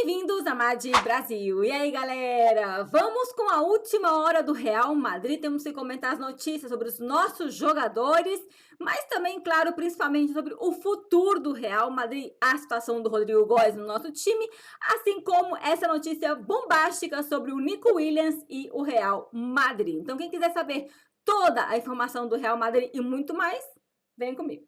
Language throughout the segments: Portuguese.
Bem-vindos a Mad Brasil. E aí, galera? Vamos com a última hora do Real Madrid. Temos que comentar as notícias sobre os nossos jogadores, mas também, claro, principalmente sobre o futuro do Real Madrid, a situação do Rodrigo Góes no nosso time, assim como essa notícia bombástica sobre o Nico Williams e o Real Madrid. Então, quem quiser saber toda a informação do Real Madrid e muito mais, vem comigo.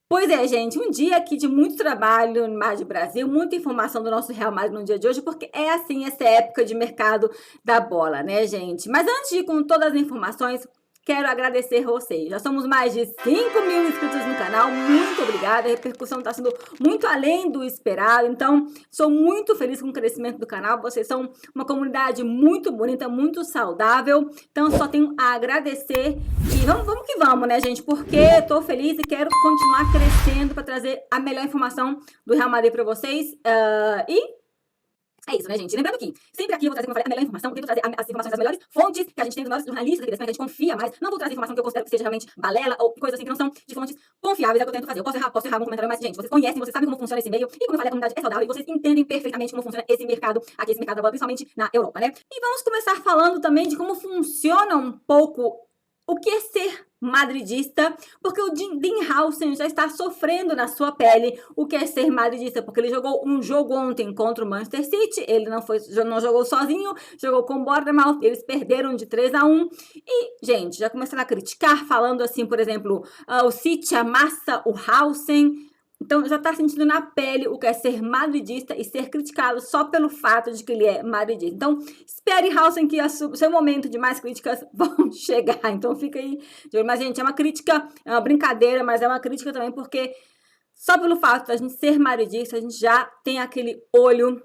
Pois é, gente, um dia aqui de muito trabalho no Mar de Brasil, muita informação do nosso Real Madrid no dia de hoje, porque é assim essa época de mercado da bola, né, gente? Mas antes de ir com todas as informações, quero agradecer vocês. Já somos mais de 5 mil inscritos no canal, muito obrigada. A repercussão está sendo muito além do esperado, então sou muito feliz com o crescimento do canal. Vocês são uma comunidade muito bonita, muito saudável, então só tenho a agradecer. E vamos que vamos, né, gente? Porque estou feliz e quero continuar crescendo para trazer a melhor informação do Real Madrid para vocês. É isso, né, gente? Lembrando que sempre aqui eu vou trazer, como eu falei, a melhor informação, tento trazer as informações das melhores fontes que a gente tem dos nossos jornalistas, que a gente confia mais. Não vou trazer informação que eu considero que seja realmente balela ou coisas assim que não são de fontes confiáveis, é o que eu tento fazer. Eu posso errar algum comentário, mas, gente, vocês conhecem, vocês sabem como funciona esse meio. E como eu falei, a comunidade é saudável e vocês entendem perfeitamente como funciona esse mercado, aqui esse mercado da bola, principalmente na Europa, né? E vamos começar falando também de como funciona um pouco o que é ser madridista, porque o Dean Howson já está sofrendo na sua pele o que é ser madridista, porque ele jogou um jogo ontem contra o Manchester City, ele não jogou sozinho, jogou com o Bournemouth, eles perderam de 3-1, e, gente, já começaram a criticar, falando assim, por exemplo, o City amassa o Howson. Então, já está sentindo na pele o que é ser madridista e ser criticado só pelo fato de que ele é madridista. Então, espere, Howson, que o seu momento de mais críticas vão chegar. Então, fica aí. Mas, gente, é uma crítica, é uma brincadeira, mas é uma crítica também porque só pelo fato da gente ser madridista, a gente já tem aquele olho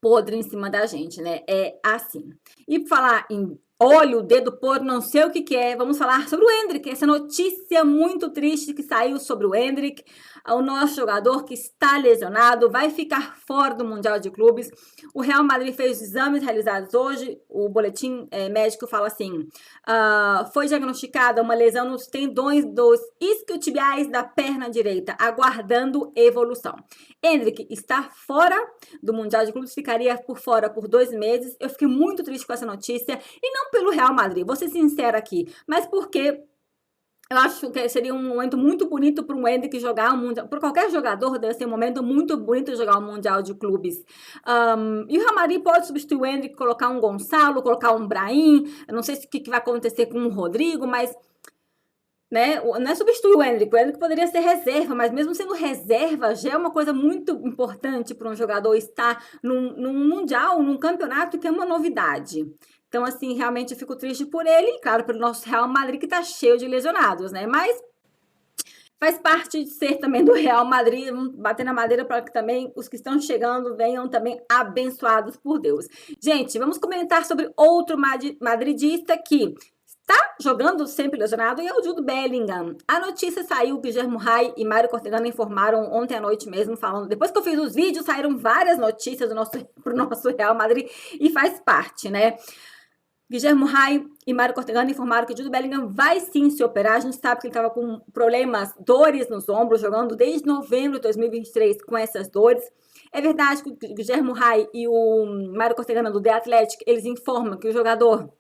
podre em cima da gente, né? É assim. E por falar em olho, dedo podre, não sei o que é, vamos falar sobre o Endrick, essa notícia muito triste que saiu sobre o Endrick, o nosso jogador que está lesionado, vai ficar fora do Mundial de Clubes. O Real Madrid fez exames realizados hoje, o boletim médico fala assim, foi diagnosticada uma lesão nos tendões dos isquiotibiais da perna direita, aguardando evolução. Endrick está fora do Mundial de Clubes, ficaria por fora por 2 meses. Eu fiquei muito triste com essa notícia, e não pelo Real Madrid, vou ser sincera aqui, mas porque eu acho que seria um momento muito bonito para um Endrick jogar um Mundial. Para qualquer jogador deve ser um momento muito bonito jogar um Mundial de Clubes. E o Real Madrid pode substituir o Endrick, colocar um Gonçalo, colocar um Brahim. Eu não sei o que vai acontecer com o Rodrigo, mas né, não é substituir o Endrick poderia ser reserva, mas mesmo sendo reserva, já é uma coisa muito importante para um jogador estar num Mundial, num campeonato que é uma novidade. Então, assim, realmente eu fico triste por ele e, claro, pelo nosso Real Madrid, que tá cheio de lesionados, né? Mas faz parte de ser também do Real Madrid, bater na madeira para que também os que estão chegando venham também abençoados por Deus. Gente, vamos comentar sobre outro madridista que está jogando sempre lesionado e é o Jude Bellingham. A notícia saiu, Guilherme Rai e Mário Cortegano informaram ontem à noite mesmo, falando, depois que eu fiz os vídeos, saíram várias notícias pro nosso Real Madrid e faz parte, né? Guilherme Rai e Mário Cortegano informaram que o Jude Bellingham vai sim se operar. A gente sabe que ele estava com problemas, dores nos ombros, jogando desde novembro de 2023 com essas dores. É verdade que o Guilherme Rai e o Mário Cortegano do The Athletic, eles informam que o jogador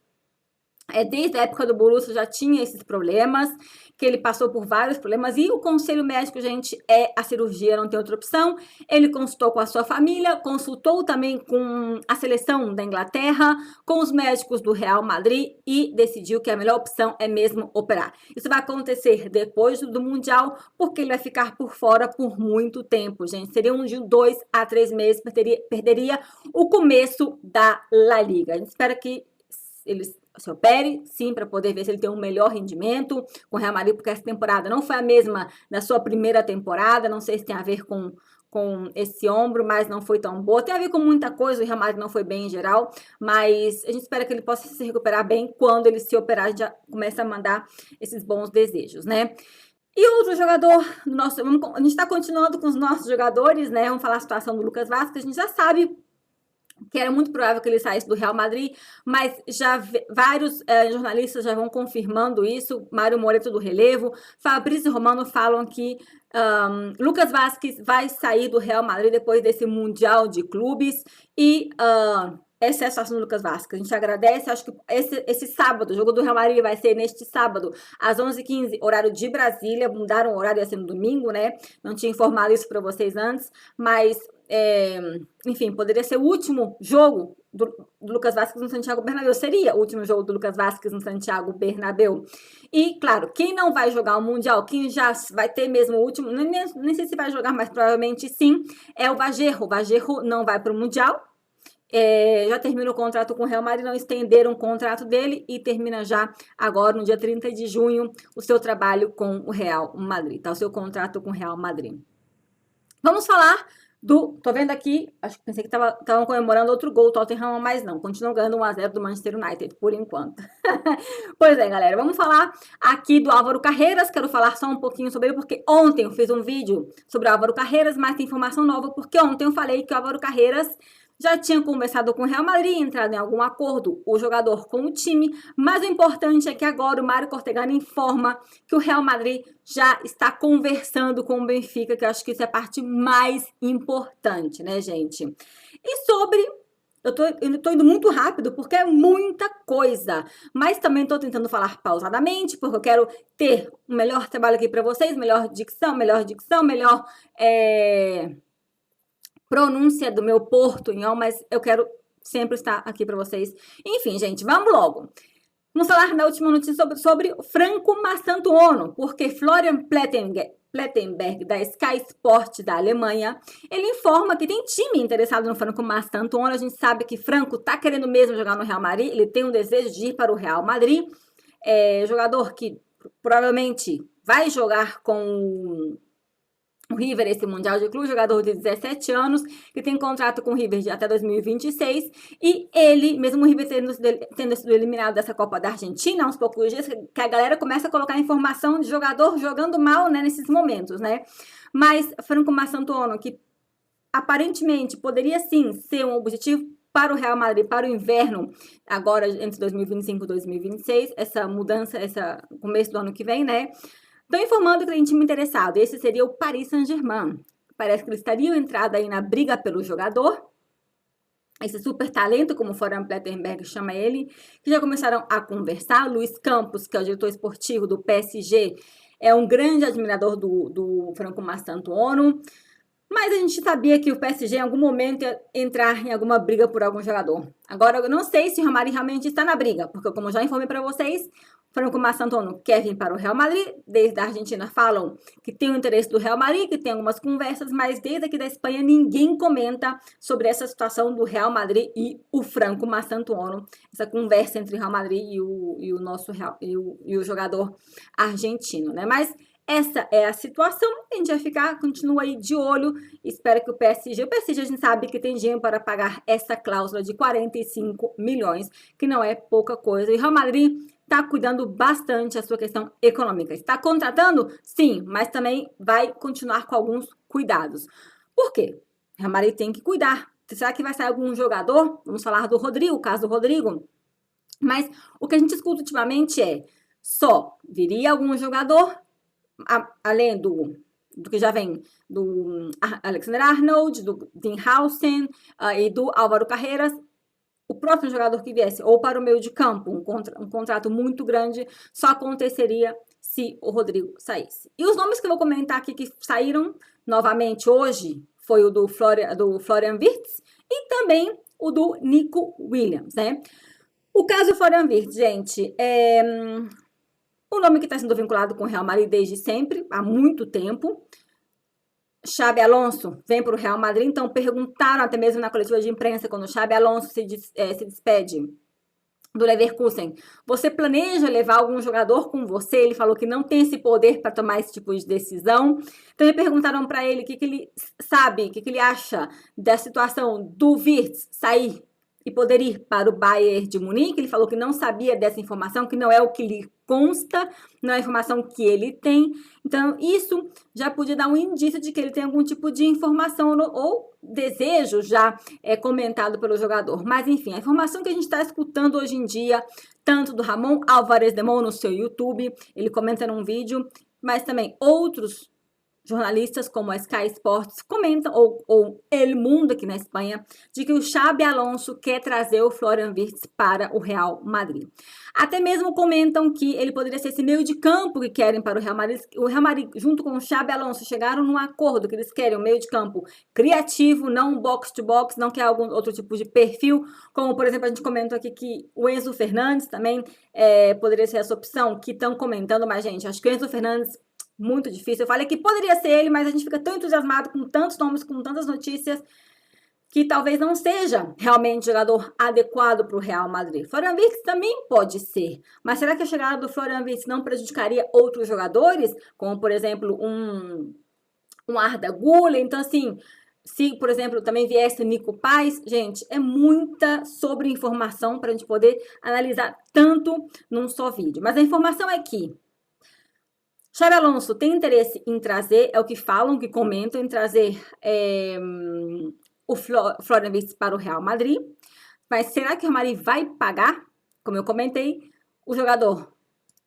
desde a época do Borussia já tinha esses problemas, que ele passou por vários problemas, e o conselho médico, gente, é a cirurgia, não tem outra opção. Ele consultou com a sua família, consultou também com a seleção da Inglaterra, com os médicos do Real Madrid e decidiu que a melhor opção é mesmo operar. Isso vai acontecer depois do Mundial, porque ele vai ficar por fora por muito tempo, gente. Seria de 2 a 3 meses, perderia o começo da La Liga. A gente espera que eles se opere, sim, para poder ver se ele tem um melhor rendimento com o Real Madrid, porque essa temporada não foi a mesma da sua primeira temporada, não sei se tem a ver com esse ombro, mas não foi tão boa, tem a ver com muita coisa, o Real Madrid não foi bem em geral, mas a gente espera que ele possa se recuperar bem, quando ele se operar, a gente já começa a mandar esses bons desejos, né? E outro jogador, a gente está continuando com os nossos jogadores, né? Vamos falar a situação do Lucas Vázquez, a gente já sabe que era muito provável que ele saísse do Real Madrid, mas já vários jornalistas já vão confirmando isso. Mário Moreto do Relevo, Fabrício Romano falam que Lucas Vázquez vai sair do Real Madrid depois desse Mundial de Clubes e essa é a situação do Lucas Vázquez. A gente agradece, acho que esse sábado, o jogo do Real Madrid vai ser neste sábado, às 11h15, horário de Brasília. Mudaram o horário, ia ser no domingo, né? Não tinha informado isso para vocês antes, mas enfim, poderia ser o último jogo do Lucas Vázquez no Santiago Bernabéu. Seria o último jogo do Lucas Vázquez no Santiago Bernabéu. E, claro, quem não vai jogar o Mundial, quem já vai ter mesmo o último, nem sei se vai jogar, mas provavelmente sim, é o Bajerro. O Bajerro não vai para o Mundial. Já termina o contrato com o Real Madrid, não estenderam o contrato dele e termina já agora, no dia 30 de junho, o seu trabalho com o Real Madrid, tá? O seu contrato com o Real Madrid. Vamos falar tô vendo aqui, acho que pensei que estavam comemorando outro gol, Tottenham, mas não, continuam ganhando 1-0 do Manchester United, por enquanto. Pois é, galera, vamos falar aqui do Álvaro Carreiras. Quero falar só um pouquinho sobre ele, porque ontem eu fiz um vídeo sobre o Álvaro Carreiras, mas tem informação nova, porque ontem eu falei que o Álvaro Carreiras já tinha conversado com o Real Madrid, entrado em algum acordo, o jogador com o time, mas o importante é que agora o Mário Cortegano informa que o Real Madrid já está conversando com o Benfica, que eu acho que isso é a parte mais importante, né, gente? E sobre... Eu tô indo muito rápido porque é muita coisa, mas também tô tentando falar pausadamente, porque eu quero ter um melhor trabalho aqui para vocês, melhor dicção, melhor pronúncia do meu portunhol, mas eu quero sempre estar aqui para vocês. Enfim, gente, vamos logo. Vamos falar na última notícia sobre Franco Mastantuono, porque Florian Plettenberg, da Sky Sport da Alemanha, ele informa que tem time interessado no Franco Mastantuono. A gente sabe que Franco tá querendo mesmo jogar no Real Madrid, ele tem um desejo de ir para o Real Madrid. Jogador que provavelmente vai jogar com o River, esse Mundial de Clube, jogador de 17 anos, que tem contrato com o River de até 2026, e ele, mesmo o River tendo sido eliminado dessa Copa da Argentina, há uns poucos dias, que a galera começa a colocar informação de jogador jogando mal, né, nesses momentos, né? Mas Franco Mastantuono, que aparentemente poderia sim ser um objetivo para o Real Madrid, para o inverno, agora entre 2025 e 2026, essa mudança, esse começo do ano que vem, né? Estão informando que tem time interessado. Esse seria o Paris Saint-Germain. Parece que eles estariam entrado aí na briga pelo jogador. Esse super talento, como o Florian Plettenberg chama ele, que já começaram a conversar. Luiz Campos, que é o diretor esportivo do PSG, é um grande admirador do Franco Mastantuono. Mas a gente sabia que o PSG em algum momento ia entrar em alguma briga por algum jogador. Agora, eu não sei se o Real Madrid realmente está na briga, porque como eu já informei para vocês, Franco Mastantuono quer vir para o Real Madrid. Desde a Argentina falam que tem o interesse do Real Madrid, que tem algumas conversas, mas desde aqui da Espanha ninguém comenta sobre essa situação do Real Madrid e o Franco Mastantuono, essa conversa entre o Real Madrid e o jogador argentino, né? Mas essa é a situação, a gente vai continua aí de olho, espero que o PSG a gente sabe que tem dinheiro para pagar essa cláusula de 45 milhões, que não é pouca coisa, e o Real Madrid está cuidando bastante da sua questão econômica. Está contratando? Sim, mas também vai continuar com alguns cuidados. Por quê? O Real Madrid tem que cuidar. Será que vai sair algum jogador? Vamos falar do Rodrigo, o caso do Rodrigo. Mas o que a gente escuta ultimamente é só viria algum jogador, além do que já vem do Alexander Arnold, do Dean Howson e do Álvaro Carreiras, o próximo jogador que viesse, ou para o meio de campo, um contrato muito grande, só aconteceria se o Rodrigo saísse. E os nomes que eu vou comentar aqui que saíram novamente hoje, foi o do Florian Wirtz e também o do Nico Williams, né? O caso do Florian Wirtz, gente, o nome que está sendo vinculado com o Real Madrid desde sempre, há muito tempo. Xabi Alonso vem para o Real Madrid, então perguntaram até mesmo na coletiva de imprensa, quando o Xabi Alonso se despede do Leverkusen, você planeja levar algum jogador com você? Ele falou que não tem esse poder para tomar esse tipo de decisão. Então perguntaram para ele o que ele sabe, o que ele acha da situação do Wirtz sair e poder ir para o Bayern de Munique. Ele falou que não sabia dessa informação, que não é o que lhe consta, não é a informação que ele tem. Então, isso já podia dar um indício de que ele tem algum tipo de informação ou desejo já comentado pelo jogador. Mas, enfim, a informação que a gente está escutando hoje em dia, tanto do Ramon Álvarez de Mol no seu YouTube, ele comenta num vídeo, mas também outros jornalistas como a Sky Sports comentam, ou El Mundo aqui na Espanha, de que o Xabi Alonso quer trazer o Florian Wirtz para o Real Madrid. Até mesmo comentam que ele poderia ser esse meio de campo que querem para o Real Madrid. O Real Madrid, junto com o Xabi Alonso, chegaram num acordo que eles querem um meio de campo criativo, não um box-to-box, não quer algum outro tipo de perfil, como, por exemplo, a gente comentou aqui que o Enzo Fernandes também poderia ser essa opção, que estão comentando, mas, gente, acho que o Enzo Fernandes muito difícil. Eu falei que poderia ser ele, mas a gente fica tão entusiasmado com tantos nomes, com tantas notícias, que talvez não seja realmente jogador adequado para o Real Madrid. Florian Wirtz também pode ser, mas será que a chegada do Florian Wirtz não prejudicaria outros jogadores, como, por exemplo, um Arda Güler? Então, assim, se, por exemplo, também viesse o Nico Paz, gente, é muita sobre-informação para a gente poder analisar tanto num só vídeo. Mas a informação é que Xabi Alonso tem interesse em trazer, é o que falam, que comentam, em trazer o Florian Wirtz para o Real Madrid. Mas será que o Real Madrid vai pagar? Como eu comentei, o jogador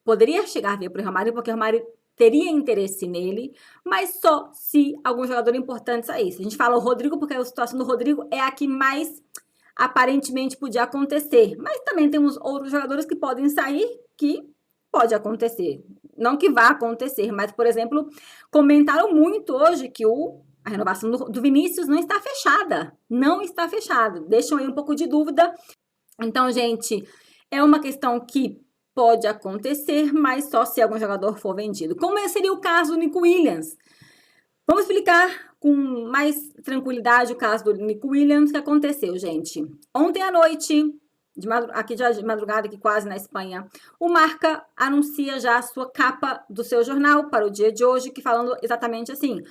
poderia chegar a vir para o Real Madrid, porque o Real Madrid teria interesse nele, mas só se algum jogador importante saísse. A gente fala o Rodrigo, porque a situação do Rodrigo é a que mais aparentemente podia acontecer. Mas também temos outros jogadores que podem sair, que pode acontecer. Não que vá acontecer, mas, por exemplo, comentaram muito hoje que a renovação do Vinícius não está fechada. Não está fechada. Deixam aí um pouco de dúvida. Então, gente, é uma questão que pode acontecer, mas só se algum jogador for vendido. Como seria o caso do Nico Williams? Vamos explicar com mais tranquilidade o caso do Nico Williams. O que aconteceu, gente? Ontem à noite, aqui de madrugada, aqui quase na Espanha, o Marca anuncia já a sua capa do seu jornal para o dia de hoje, que falando exatamente assim: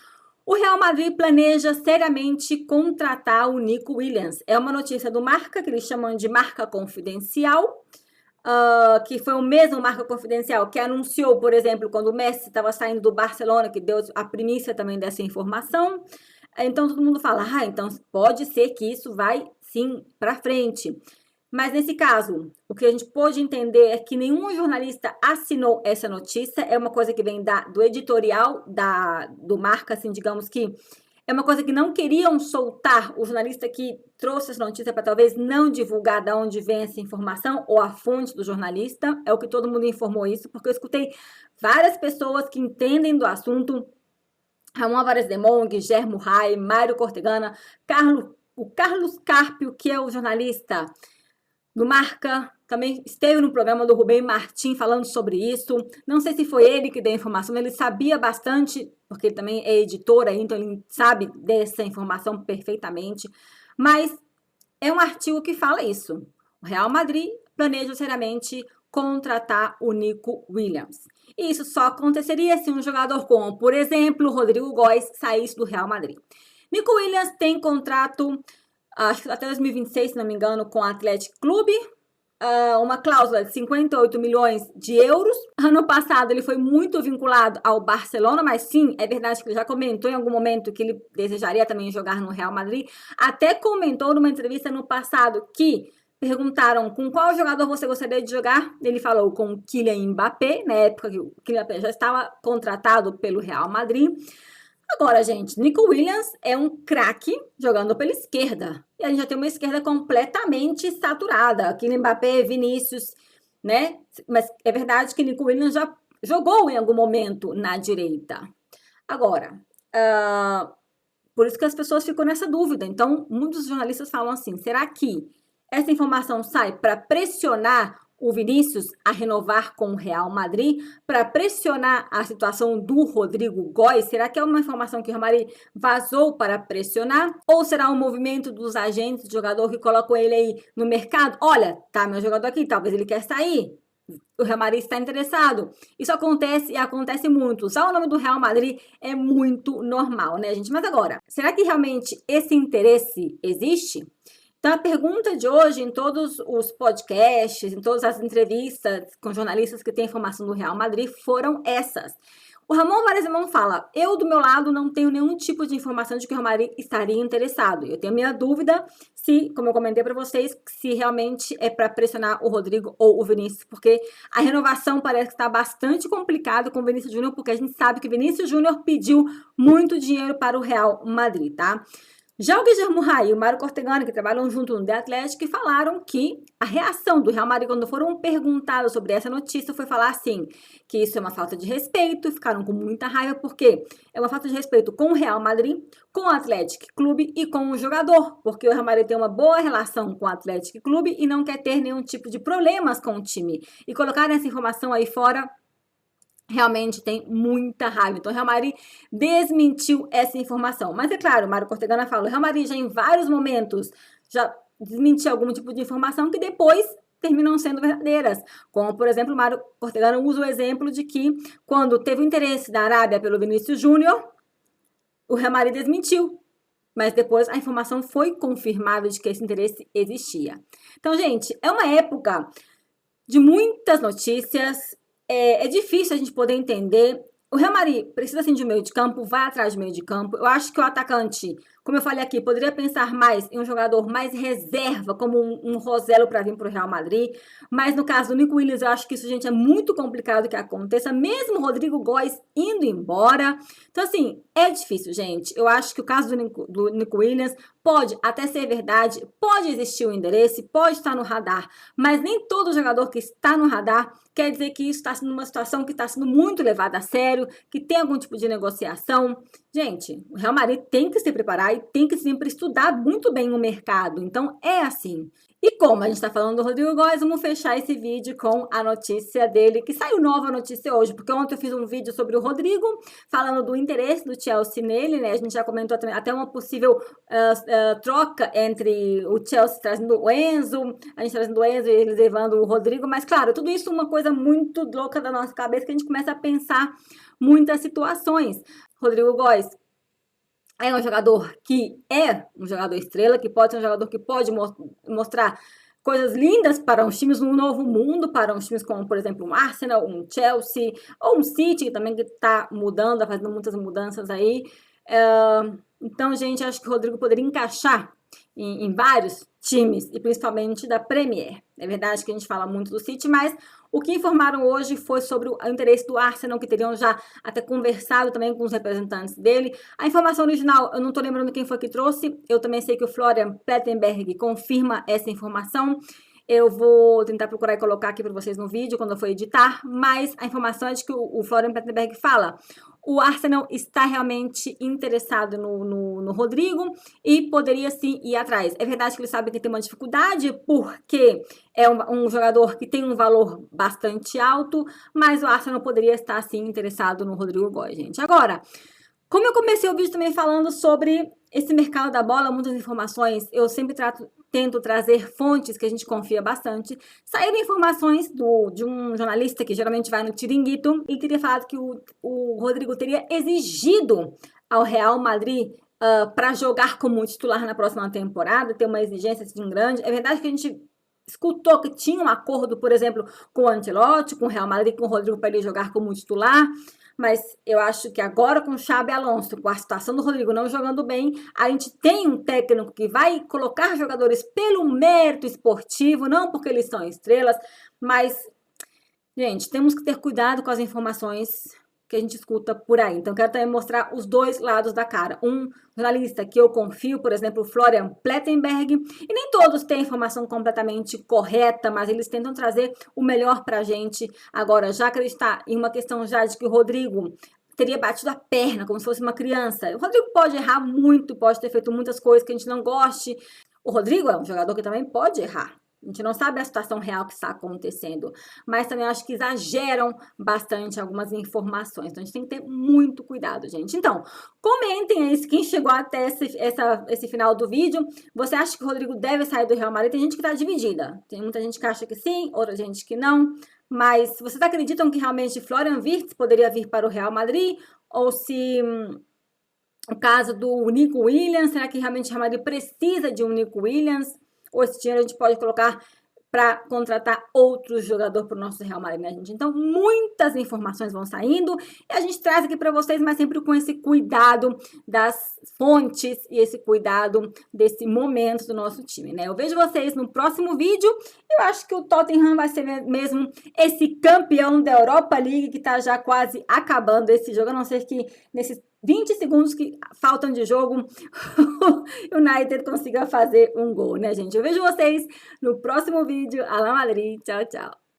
o Real Madrid planeja seriamente contratar o Nico Williams. É uma notícia do Marca, que eles chamam de Marca Confidencial, que foi o mesmo Marca Confidencial que anunciou, por exemplo, quando o Messi estava saindo do Barcelona, que deu a primícia também dessa informação. Então, todo mundo fala, então pode ser que isso vai, sim, para frente. Mas, nesse caso, o que a gente pôde entender é que nenhum jornalista assinou essa notícia. É uma coisa que vem do editorial do Marca, assim, digamos que é uma coisa que não queriam soltar. O jornalista que trouxe essa notícia para talvez não divulgar de onde vem essa informação ou a fonte do jornalista. É o que todo mundo informou isso, porque eu escutei várias pessoas que entendem do assunto. Ramon Álvarez de Mol, Guilherme Rai, Mário Cortegana, o Carlos Carpio, que é o jornalista do Marca, também esteve no programa do Rubem Martim falando sobre isso. Não sei se foi ele que deu a informação, ele sabia bastante, porque ele também é editor, então ele sabe dessa informação perfeitamente. Mas é um artigo que fala isso. O Real Madrid planeja seriamente contratar o Nico Williams. E isso só aconteceria se um jogador como, por exemplo, o Rodrigo Góes saísse do Real Madrid. Nico Williams tem contrato, acho que até 2026, se não me engano, com o Athletic Clube, uma cláusula de 58 milhões de euros. Ano passado ele foi muito vinculado ao Barcelona, mas sim, é verdade que ele já comentou em algum momento que ele desejaria também jogar no Real Madrid. Até comentou numa entrevista no passado que perguntaram com qual jogador você gostaria de jogar. Ele falou com o Kylian Mbappé, na época que o Kylian Mbappé já estava contratado pelo Real Madrid. Agora, gente, Nico Williams é um craque jogando pela esquerda. E a gente já tem uma esquerda completamente saturada. Kylian Mbappé, Vinícius, né? Mas é verdade que Nico Williams já jogou em algum momento na direita. Agora, por isso que as pessoas ficam nessa dúvida. Então, muitos jornalistas falam assim, será que essa informação sai para pressionar o Vinícius a renovar com o Real Madrid, para pressionar a situação do Rodrigo Góes? Será que é uma informação que o Real Madrid vazou para pressionar? Ou será um movimento dos agentes do jogador que colocam ele aí no mercado? Olha, tá meu jogador aqui, talvez ele quer sair. O Real Madrid está interessado. Isso acontece e acontece muito. Usar o nome do Real Madrid é muito normal, né, gente? Mas agora, será que realmente esse interesse existe? Então, a pergunta de hoje, em todos os podcasts, em todas as entrevistas com jornalistas que têm informação do Real Madrid, foram essas. O Ramon Varesemão fala, eu do meu lado não tenho nenhum tipo de informação de que o Real Madrid estaria interessado. Eu tenho minha dúvida se, como eu comentei para vocês, se realmente é para pressionar o Rodrigo ou o Vinícius, porque a renovação parece que está bastante complicado com o Vinícius Júnior, porque a gente sabe que o Vinícius Júnior pediu muito dinheiro para o Real Madrid, tá? Já o Guilherme Rai e o Mário Cortegani, que trabalham junto no The Athletic, falaram que a reação do Real Madrid, quando foram perguntados sobre essa notícia, foi falar assim, que isso é uma falta de respeito, ficaram com muita raiva, porque é uma falta de respeito com o Real Madrid, com o Athletic Clube e com o jogador, porque o Real Madrid tem uma boa relação com o Athletic Clube e não quer ter nenhum tipo de problemas com o time. E colocar essa informação aí fora realmente tem muita raiva. Então, o Real Madrid desmentiu essa informação. Mas é claro, o Mário Cortegana fala, o Real Madrid já em vários momentos já desmentiu algum tipo de informação que depois terminam sendo verdadeiras. Como, por exemplo, o Mário Cortegana usa o exemplo de que quando teve o interesse da Arábia pelo Vinícius Júnior, o Real Madrid desmentiu. Mas depois a informação foi confirmada de que esse interesse existia. Então, gente, é uma época de muitas notícias. É difícil a gente poder entender. O Real Madrid precisa sim de um meio de campo, vai atrás de meio de campo. Eu acho que o atacante, como eu falei aqui, poderia pensar mais em um jogador mais reserva, como um Rossello para vir para o Real Madrid. Mas no caso do Nico Williams, eu acho que isso, gente, é muito complicado que aconteça, mesmo o Rodrigo Góes indo embora. Então, assim, é difícil, gente. Eu acho que o caso do Nico Williams pode até ser verdade, pode existir o endereço, pode estar no radar, mas nem todo jogador que está no radar quer dizer que isso está sendo uma situação que está sendo muito levada a sério, que tem algum tipo de negociação. Gente, o Real Madrid tem que se preparar e tem que sempre estudar muito bem o mercado. Então, é assim. E como a gente está falando do Rodrigo Góes, vamos fechar esse vídeo com a notícia dele, que saiu nova notícia hoje, porque ontem eu fiz um vídeo sobre o Rodrigo, falando do interesse do Chelsea nele, né? A gente já comentou também até uma possível troca entre o Chelsea trazendo o Enzo, a gente trazendo o Enzo e eles levando o Rodrigo, mas claro, tudo isso é uma coisa muito louca da nossa cabeça, que a gente começa a pensar muitas situações. Rodrigo Góes é um jogador que é um jogador estrela, que pode ser um jogador que pode mostrar coisas lindas para os times no novo mundo, para os times como, por exemplo, um Arsenal, um Chelsea, ou um City, que também está mudando, está fazendo muitas mudanças aí. Então, gente, acho que o Rodrigo poderia encaixar em vários times, e principalmente da Premier. É verdade que a gente fala muito do City, mas o que informaram hoje foi sobre o interesse do Arsenal, que teriam já até conversado também com os representantes dele. A informação original, eu não estou lembrando quem foi que trouxe, eu também sei que o Florian Plettenberg confirma essa informação. Eu vou tentar procurar e colocar aqui para vocês no vídeo, quando eu for editar, mas a informação é de que o Florian Plettenberg fala: o Arsenal está realmente interessado no Rodrigo e poderia sim ir atrás. É verdade que ele sabe que tem uma dificuldade, porque é um jogador que tem um valor bastante alto, mas o Arsenal poderia estar sim interessado no Rodrigo Góes, gente. Agora, como eu comecei o vídeo também falando sobre esse mercado da bola, muitas informações, eu sempre tento trazer fontes que a gente confia bastante. Saíram informações de um jornalista que geralmente vai no Chiringuito e teria falado que o Rodrigo teria exigido ao Real Madrid para jogar como titular na próxima temporada, ter uma exigência assim grande. É verdade que a gente escutou que tinha um acordo, por exemplo, com o Ancelotti, com o Real Madrid, com o Rodrigo para ele jogar como titular, mas eu acho que agora com o Xabi Alonso, com a situação do Rodrigo não jogando bem, a gente tem um técnico que vai colocar jogadores pelo mérito esportivo, não porque eles são estrelas, mas, gente, temos que ter cuidado com as informações que a gente escuta por aí. Então, quero também mostrar os dois lados da cara. Um jornalista que eu confio, por exemplo, o Florian Plettenberg, e nem todos têm informação completamente correta, mas eles tentam trazer o melhor pra gente. Agora, já acreditar em uma questão já de que o Rodrigo teria batido a perna, como se fosse uma criança. O Rodrigo pode errar muito, pode ter feito muitas coisas que a gente não goste. O Rodrigo é um jogador que também pode errar. A gente não sabe a situação real que está acontecendo, mas também acho que exageram bastante algumas informações. Então, a gente tem que ter muito cuidado, gente. Então, comentem aí quem chegou até esse final do vídeo. Você acha que o Rodrigo deve sair do Real Madrid? Tem gente que está dividida. Tem muita gente que acha que sim, outra gente que não. Mas vocês acreditam que realmente Florian Wirtz poderia vir para o Real Madrid? Ou se o caso do Nico Williams, será que realmente o Real Madrid precisa de um Nico Williams? ou esse dinheiro a gente pode colocar para contratar outro jogador para o nosso Real Madrid, né, gente? Então, muitas informações vão saindo e a gente traz aqui para vocês, mas sempre com esse cuidado das fontes e esse cuidado desse momento do nosso time, né? Eu vejo vocês no próximo vídeo. Eu acho que o Tottenham vai ser mesmo esse campeão da Europa League que tá já quase acabando esse jogo, a não ser que nesses 20 segundos que faltam de jogo, o United consiga fazer um gol, né, gente? Eu vejo vocês no próximo vídeo. Alá Madrid, tchau, tchau.